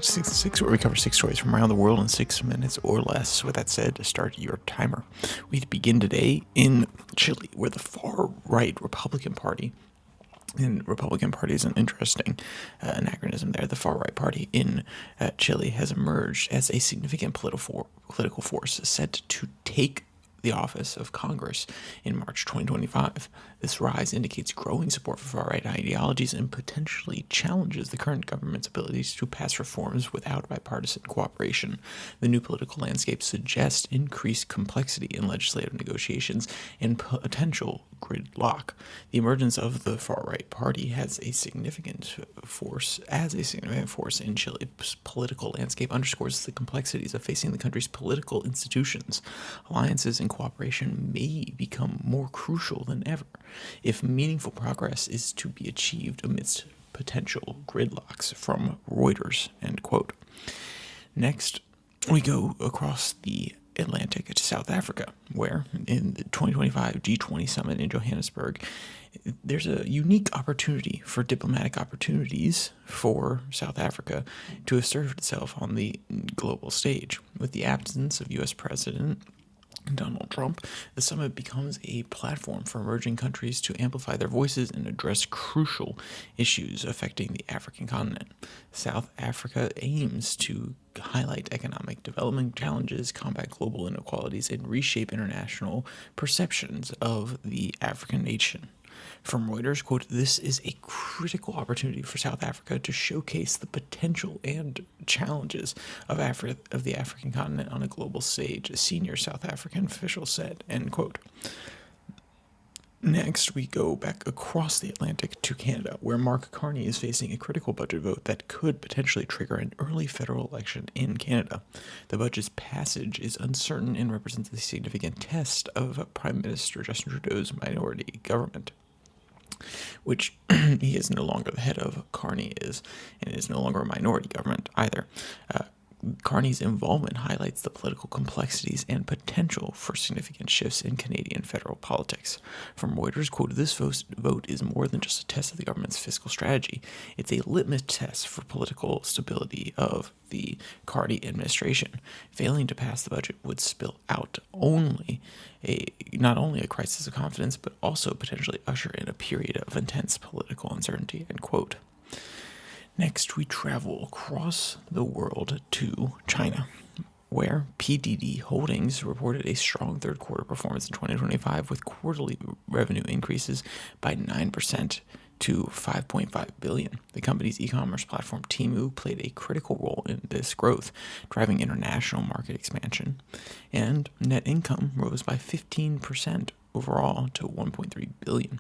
to Season 6, where we cover 6 stories from around the world in 6 minutes or less. With that said, start your timer. We begin today in Chile, where the far-right Republican Party, and Republican Party is an interesting anachronism there. The far-right party in Chile has emerged as a significant political force set to take the office of Congress in March 2025. This rise indicates growing support for far-right ideologies and potentially challenges the current government's abilities to pass reforms without bipartisan cooperation. The new political landscape suggests increased complexity in legislative negotiations and potential gridlock. The emergence of the far-right party has a significant force in Chile's political landscape underscores the complexities of facing the country's political institutions. Alliances and cooperation may become more crucial than ever if meaningful progress is to be achieved amidst potential gridlocks, from Reuters, end quote. Next, we go across the Atlantic to South Africa, where in the 2025 G20 summit in Johannesburg, there's a unique opportunity for diplomatic opportunities for South Africa to assert itself on the global stage. With the absence of U.S. President Donald Trump, the summit becomes a platform for emerging countries to amplify their voices and address crucial issues affecting the African continent. South Africa aims to highlight economic development challenges, combat global inequalities, and reshape international perceptions of the African nation. From Reuters, quote, "This is a critical opportunity for South Africa to showcase the potential and challenges of the African continent on a global stage," a senior South African official said, end quote. Next, we go back across the Atlantic to Canada, where Mark Carney is facing a critical budget vote that could potentially trigger an early federal election in Canada. The budget's passage is uncertain and represents a significant test of Prime Minister Justin Trudeau's minority government, which he is no longer the head of. Carney is, and it is no longer a minority government either. Carney's involvement highlights the political complexities and potential for significant shifts in Canadian federal politics. From Reuters, quote, "This vote is more than just a test of the government's fiscal strategy. It's a litmus test for political stability of the Carney administration. Failing to pass the budget would spill out not only a crisis of confidence, but also potentially usher in a period of intense political uncertainty," end quote. Next, we travel across the world to China, where PDD Holdings reported a strong third quarter performance in 2025 with quarterly revenue increases by 9% to $5.5 billion. The company's e-commerce platform Temu played a critical role in this growth, driving international market expansion, and net income rose by 15% overall to $1.3 billion.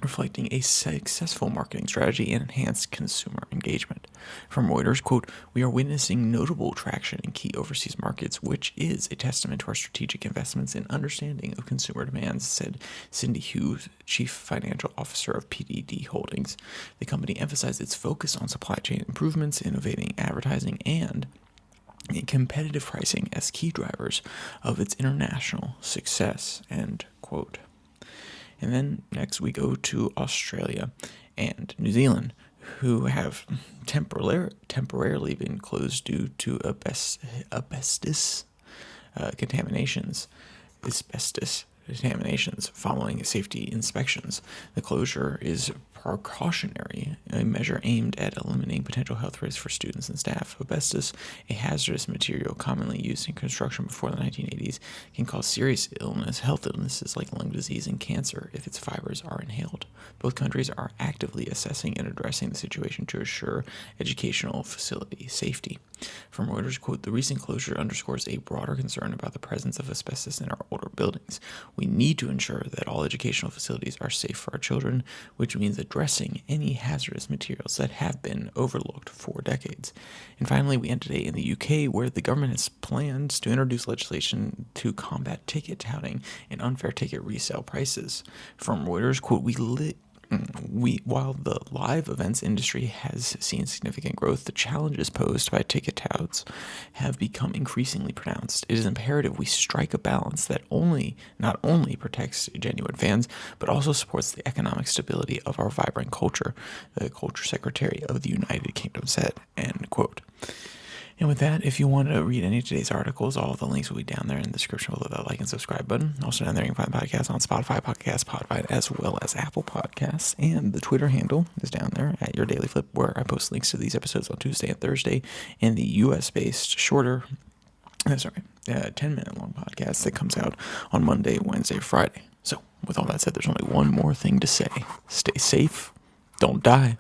Reflecting a successful marketing strategy and enhanced consumer engagement. From Reuters, quote, "We are witnessing notable traction in key overseas markets, which is a testament to our strategic investments and understanding of consumer demands," said Cindy Hughes, chief financial officer of PDD Holdings. The company emphasized its focus on supply chain improvements, innovating advertising, and competitive pricing as key drivers of its international success, end quote. And then next we go to Australia and New Zealand, who have temporarily been closed due to asbestos contaminations following safety inspections. The closure is precautionary, a measure aimed at eliminating potential health risks for students and staff. Asbestos, a hazardous material commonly used in construction before the 1980s, can cause serious health illnesses like lung disease and cancer if its fibers are inhaled. Both countries are actively assessing and addressing the situation to assure educational facility safety. From Reuters, quote, "The recent closure underscores a broader concern about the presence of asbestos in our older buildings. We need to ensure that all educational facilities are safe for our children, which means addressing any hazardous materials that have been overlooked for decades." And finally, we end today in the UK, where the government has plans to introduce legislation to combat ticket touting and unfair ticket resale prices. From Reuters, quote, While the live events industry has seen significant growth, the challenges posed by ticket touts have become increasingly pronounced. It is imperative we strike a balance that not only protects genuine fans, but also supports the economic stability of our vibrant culture, the Culture Secretary of the United Kingdom said, end quote. And with that, if you want to read any of today's articles, all of the links will be down there in the description below that like and subscribe button. Also down there, you can find the podcast on Spotify, Podvine, as well as Apple Podcasts. And the Twitter handle is down there at Your Daily Flip, where I post links to these episodes on Tuesday and Thursday, and the US-based shorter, 10-minute long podcast that comes out on Monday, Wednesday, Friday. So with all that said, there's only one more thing to say. Stay safe. Don't die.